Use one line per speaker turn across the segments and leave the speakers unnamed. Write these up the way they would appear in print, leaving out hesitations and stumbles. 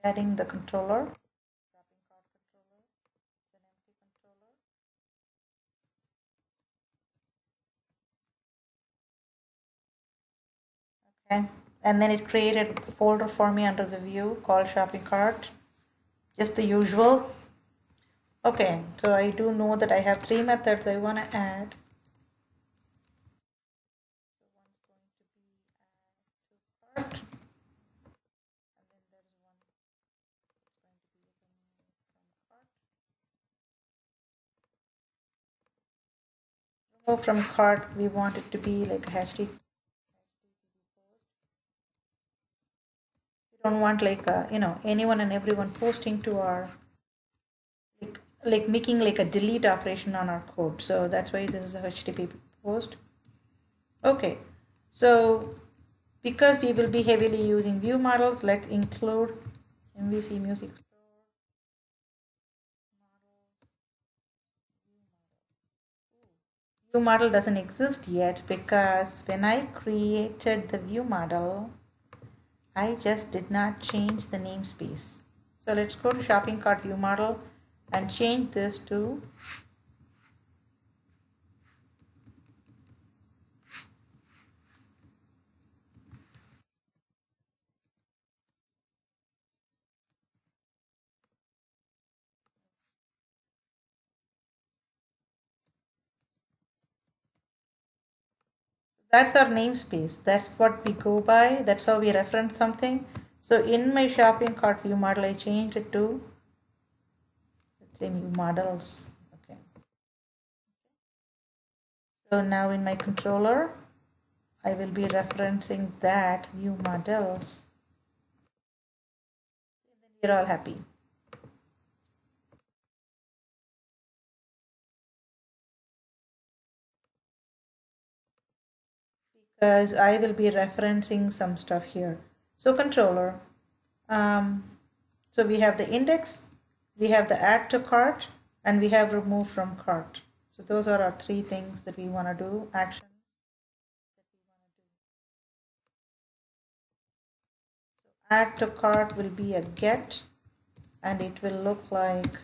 Adding the controller, shopping cart controller. It's an empty controller. Okay, and then it created a folder for me under the view called shopping cart, just the usual. Okay, so I do know that I have three methods I want to add. So one's going to be add to cart, and then there's one that's going to be remove from cart. Remove from cart, we want it to be like a HTTP post. We don't want like anyone and everyone posting to our like making like a delete operation on our code. So that's why this is a HTTP post. Okay, so because we will be heavily using view models, let's include MVC Music Store models. View model doesn't exist yet because when I created the view model, I just did not change the namespace. So let's go to shopping cart view model and change this to that's our namespace. That's what we go by. That's how we reference something. So in my shopping cart view model, I changed it to, let's say, view models. Okay. So now in my controller, I will be referencing that view models. And then we're all happy. Because I will be referencing some stuff here. So controller. Um, so we have the index, we have the add to cart, and we have remove from cart. So those are our three things that we want to do, actions that we want to do. So add to cart will be a get, and it will look like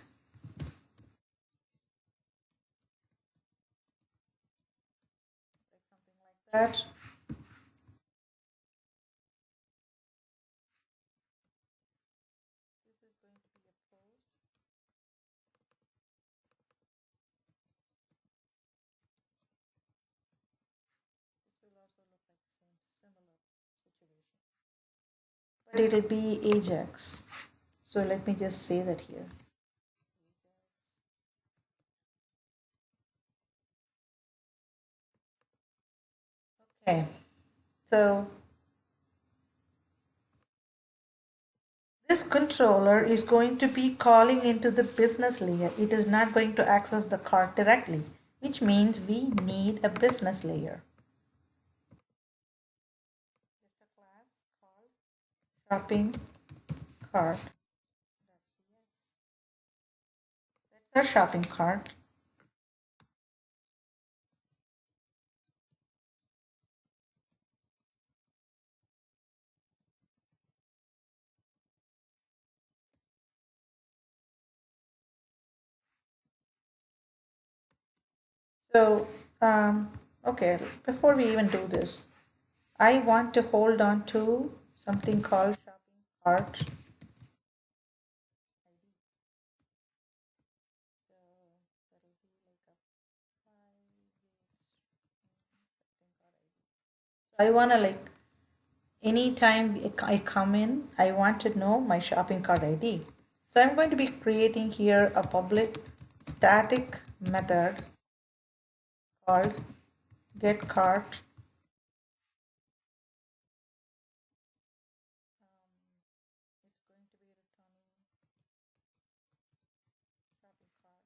something like that. This is going to be a post. This will also look like the same similar situation. But it'll be Ajax. So let me just say that here. Okay, so this controller is going to be calling into the business layer. It is not going to access the cart directly, which means we need a business layer. Just a class called shopping cart. That's our shopping cart. So, okay, before we even do this, I want to hold on to something called shopping cart. So that'll be like a I want to like anytime I come in, I want to know my shopping cart ID. So I'm going to be creating here a public static method called getCart. It's going to be returning shopping cart.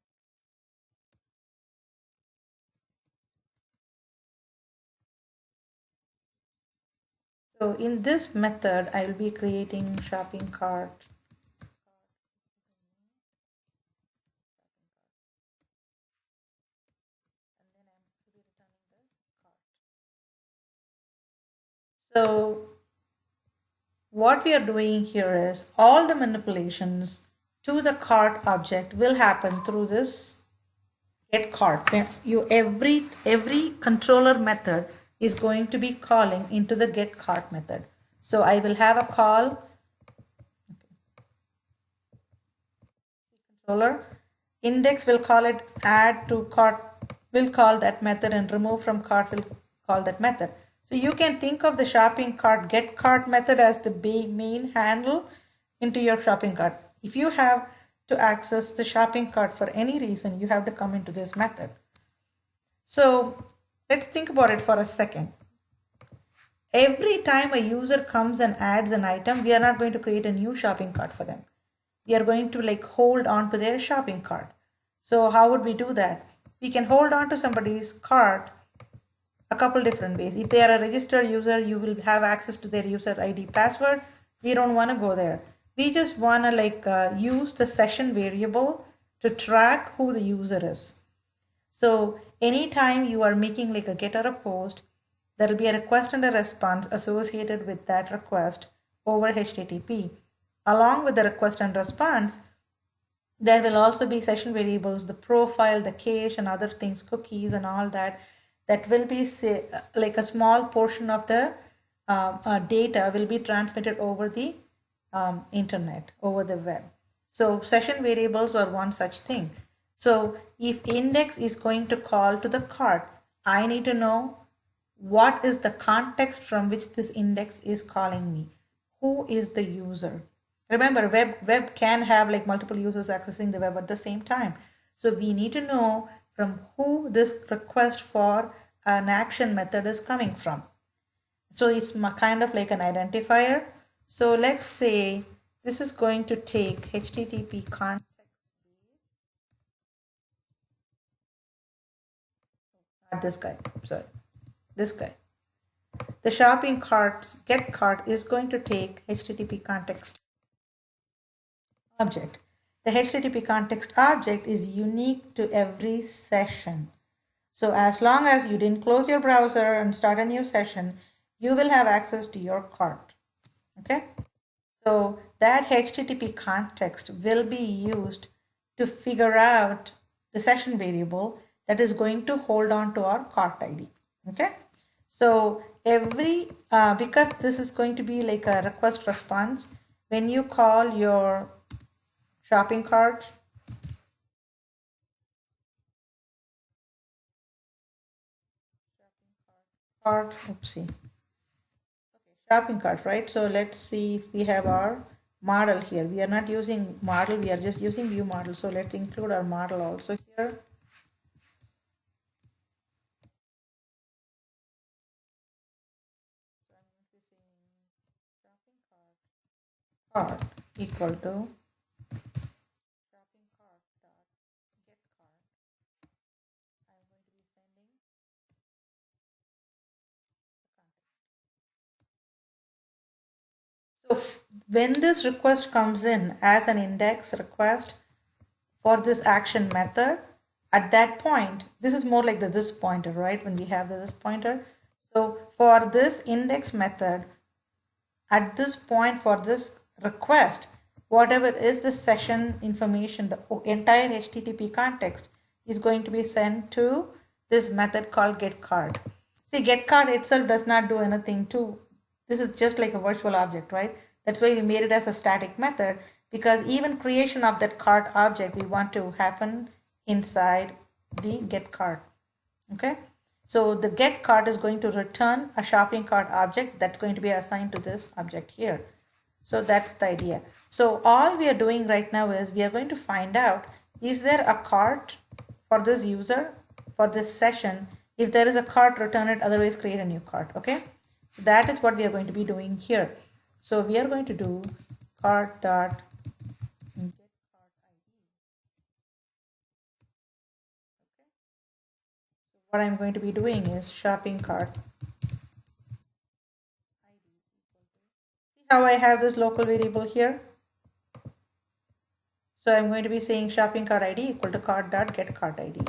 So in this method, I will be creating shopping cart. And then I'm to be returning the cart. So what we are doing here is all the manipulations to the cart object will happen through this get cart. You every controller method is going to be calling into the get cart method. So I will have a call controller. Index will call it, add to cart will call that method, and remove from cart will call that method. So you can think of the shopping cart get cart method as the main handle into your shopping cart. If you have to access the shopping cart for any reason, you have to come into this method. So let's think about it for a second. Every time a user comes and adds an item, we are not going to create a new shopping cart for them. We are going to like hold on to their shopping cart. So how would we do that? We can hold on to somebody's cart a couple different ways. If they are a registered user, you will have access to their user ID password. We don't want to go there. We just want to use the session variable to track who the user is. So anytime you are making like a get or a post, there will be a request and a response associated with that request over HTTP. Along with the request and response, there will also be session variables, the profile, the cache, and other things, cookies and all that. That will be like a small portion of the data will be transmitted over the internet, over the web. So session variables are one such thing. So if index is going to call to the cart, I need to know what is the context from which this index is calling me. Who is the user? Remember, web can have like multiple users accessing the web at the same time. So we need to know from who this request for an action method is coming from. So it's kind of like an identifier. So let's say this is going to take HTTP context. Not this guy, sorry, this guy. The shopping cart's get cart is going to take HTTP context object. The HTTP context object is unique to every session. So as long as you didn't close your browser and start a new session, you will have access to your cart. Okay. So that HTTP context will be used to figure out the session variable that is going to hold on to our cart ID. Okay. So because this is going to be like a request response, when you call your shopping cart, oopsie. Shopping cart, right? So let's see if we have our model here. We are not using model, we are just using view model. So let's include our model also here. Cart equal to shopping cart dot get cart. I'm going to be sending the context. So when this request comes in as an index request for this action method, at that point, this is more like the this pointer, right? When we have the this pointer. So for this index method, at this point for this request, whatever is the session information, the entire HTTP context is going to be sent to this method called getCart. See, getCart itself does not do anything to, this is just like a virtual object, right? That's why we made it as a static method, because even creation of that cart object we want to happen inside the getCart. Okay. So the get cart is going to return a shopping cart object that's going to be assigned to this object here. So that's the idea. So all we are doing right now is we are going to find out, is there a cart for this user for this session? If there is a cart, return it, otherwise create a new cart. Okay. So that is what we are going to be doing here. So we are going to do cart dot what I'm going to be doing is shopping cart. See how I have this local variable here? So I'm going to be saying shopping cart ID equal to cart dot get cart ID.